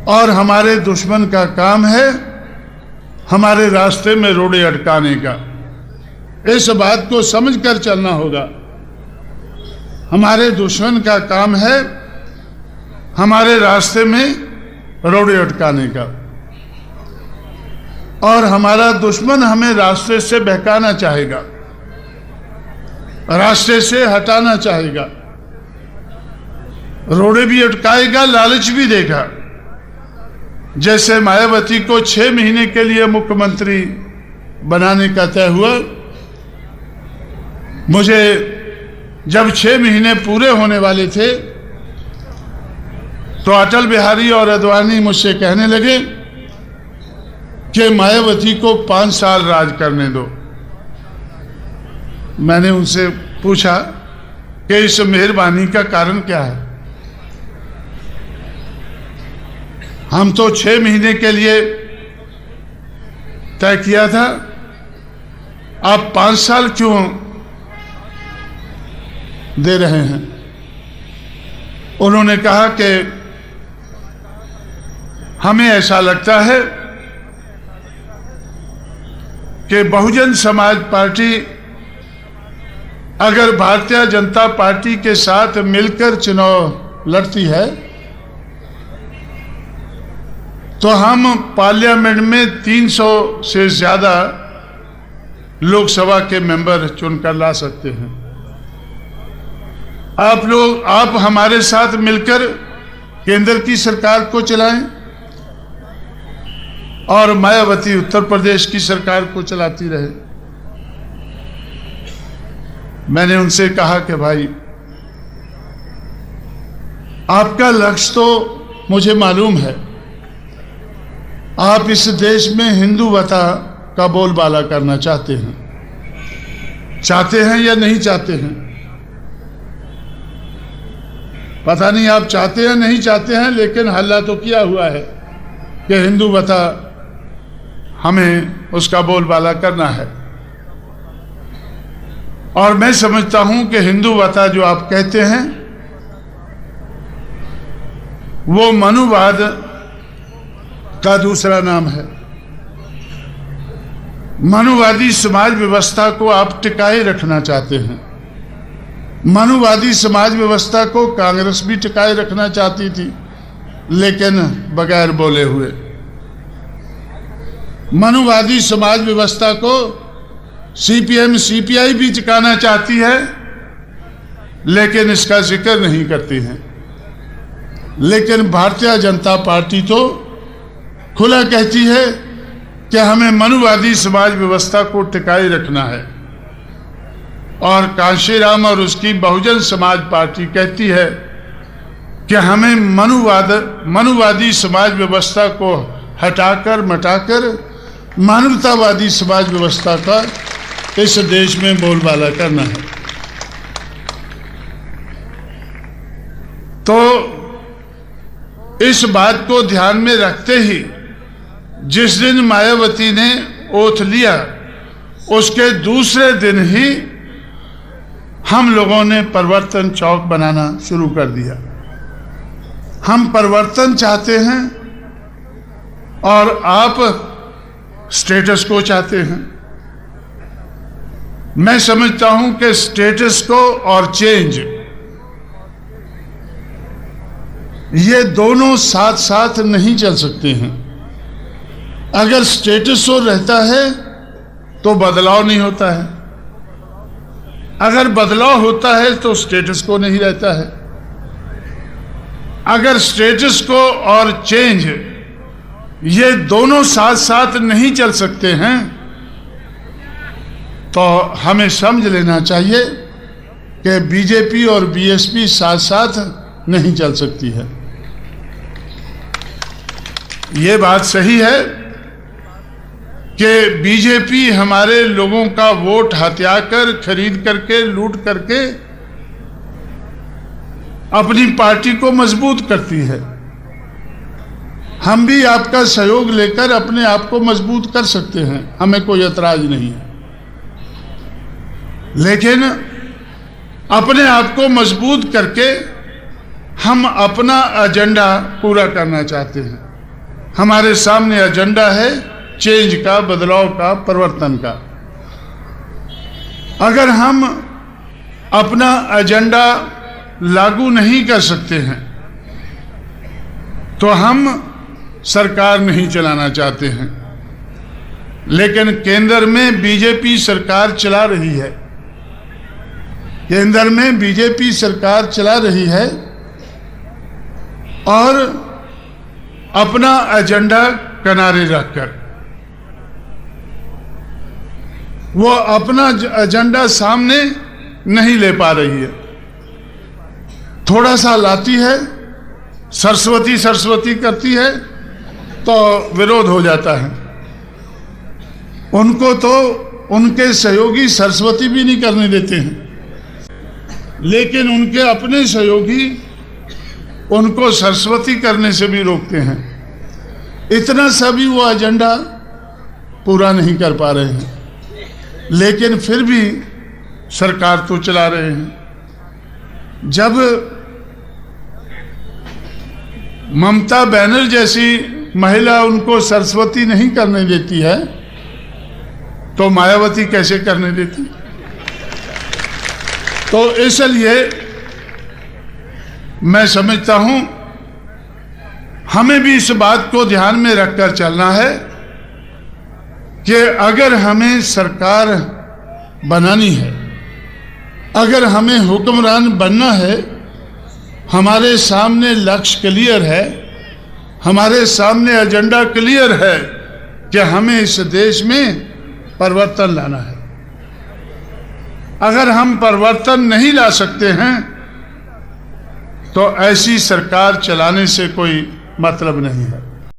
और हमारे दुश्मन का काम है हमारे रास्ते में रोड़े अटकाने का। इस बात को समझकर चलना होगा। हमारे दुश्मन का काम है हमारे रास्ते में रोड़े अटकाने का, और हमारा दुश्मन हमें रास्ते से बहकाना चाहेगा, रास्ते से हटाना चाहेगा, रोड़े भी अटकाएगा, लालच भी देगा। जैसे मायावती को 6 महीने के लिए मुख्यमंत्री बनाने का तय हुआ, मुझे जब 6 महीने पूरे होने वाले थे तो अटल बिहारी और आडवाणी मुझसे कहने लगे कि मायावती को 5 साल राज करने दो। मैंने उनसे पूछा कि इस मेहरबानी का कारण क्या है? हम तो 6 महीने के लिए तय किया था, आप 5 साल क्यों दे रहे हैं? उन्होंने कहा कि हमें ऐसा लगता है कि बहुजन समाज पार्टी अगर भारतीय जनता पार्टी के साथ मिलकर चुनाव लड़ती है तो हम पार्लियामेंट में 300 से ज्यादा लोकसभा के मेंबर चुनकर ला सकते हैं। आप हमारे साथ मिलकर केंद्र की सरकार को चलाएं और मायावती उत्तर प्रदेश की सरकार को चलाती रहे। मैंने उनसे कहा कि भाई, आपका लक्ष्य तो मुझे मालूम है, आप इस देश में हिंदुवता का बोलबाला करना चाहते हैं या नहीं चाहते हैं? पता नहीं आप चाहते हैं नहीं चाहते हैं, लेकिन हल्ला तो किया हुआ है कि हिंदुवता हमें उसका बोलबाला करना है। और मैं समझता हूं कि हिंदुवता जो आप कहते हैं वो मनुवाद का दूसरा नाम है। मनुवादी समाज व्यवस्था को आप टिकाए रखना चाहते हैं। मनुवादी समाज व्यवस्था को कांग्रेस भी टिकाए रखना चाहती थी, लेकिन बगैर बोले हुए। मनुवादी समाज व्यवस्था को सीपीएम सीपीआई भी टिकाना चाहती है, लेकिन इसका जिक्र नहीं करती है। लेकिन भारतीय जनता पार्टी तो खुला कहती है कि हमें मनुवादी समाज व्यवस्था को टिकाए रखना है, और कांशीराम और उसकी बहुजन समाज पार्टी कहती है कि हमें मनुवादी समाज व्यवस्था को हटाकर मटाकर मानवतावादी समाज व्यवस्था का इस देश में बोलबाला करना है। तो इस बात को ध्यान में रखते ही जिस दिन मायावती ने ओथ लिया, उसके दूसरे दिन ही हम लोगों ने परिवर्तन चौक बनाना शुरू कर दिया। हम परिवर्तन चाहते हैं और आप स्टेटस को चाहते हैं। मैं समझता हूं कि स्टेटस को और चेंज, ये दोनों साथ साथ नहीं चल सकते हैं। अगर स्टेटस को रहता है तो बदलाव नहीं होता है, अगर बदलाव होता है तो स्टेटस को नहीं रहता है। अगर स्टेटस को और चेंज ये दोनों साथ साथ नहीं चल सकते हैं तो हमें समझ लेना चाहिए कि बीजेपी और बीएसपी साथ साथ नहीं चल सकती है। ये बात सही है कि बीजेपी हमारे लोगों का वोट हथियाकर, खरीद करके, लूट करके अपनी पार्टी को मजबूत करती है। हम भी आपका सहयोग लेकर अपने आप को मजबूत कर सकते हैं, हमें कोई एतराज नहीं है। लेकिन अपने आप को मजबूत करके हम अपना एजेंडा पूरा करना चाहते हैं। हमारे सामने एजेंडा है चेंज का, बदलाव का, परिवर्तन का। अगर हम अपना एजेंडा लागू नहीं कर सकते हैं तो हम सरकार नहीं चलाना चाहते हैं। लेकिन केंद्र में बीजेपी सरकार चला रही है, केंद्र में बीजेपी सरकार चला रही है और अपना एजेंडा किनारे रखकर वो अपना एजेंडा सामने नहीं ले पा रही है। थोड़ा सा लाती है, सरस्वती सरस्वती करती है तो विरोध हो जाता है। उनको तो उनके सहयोगी सरस्वती भी नहीं करने देते हैं, लेकिन उनके अपने सहयोगी उनको सरस्वती करने से भी रोकते हैं। इतना सा भी वो एजेंडा पूरा नहीं कर पा रहे हैं, लेकिन फिर भी सरकार तो चला रहे हैं। जब ममता बनर्जी जैसी महिला उनको सरस्वती नहीं करने देती है तो मायावती कैसे करने देती? तो इसलिए मैं समझता हूं हमें भी इस बात को ध्यान में रखकर चलना है कि अगर हमें सरकार बनानी है, अगर हमें हुक्मरान बनना है, हमारे सामने लक्ष्य क्लियर है, हमारे सामने एजेंडा क्लियर है कि हमें इस देश में परिवर्तन लाना है। अगर हम परिवर्तन नहीं ला सकते हैं तो ऐसी सरकार चलाने से कोई मतलब नहीं है।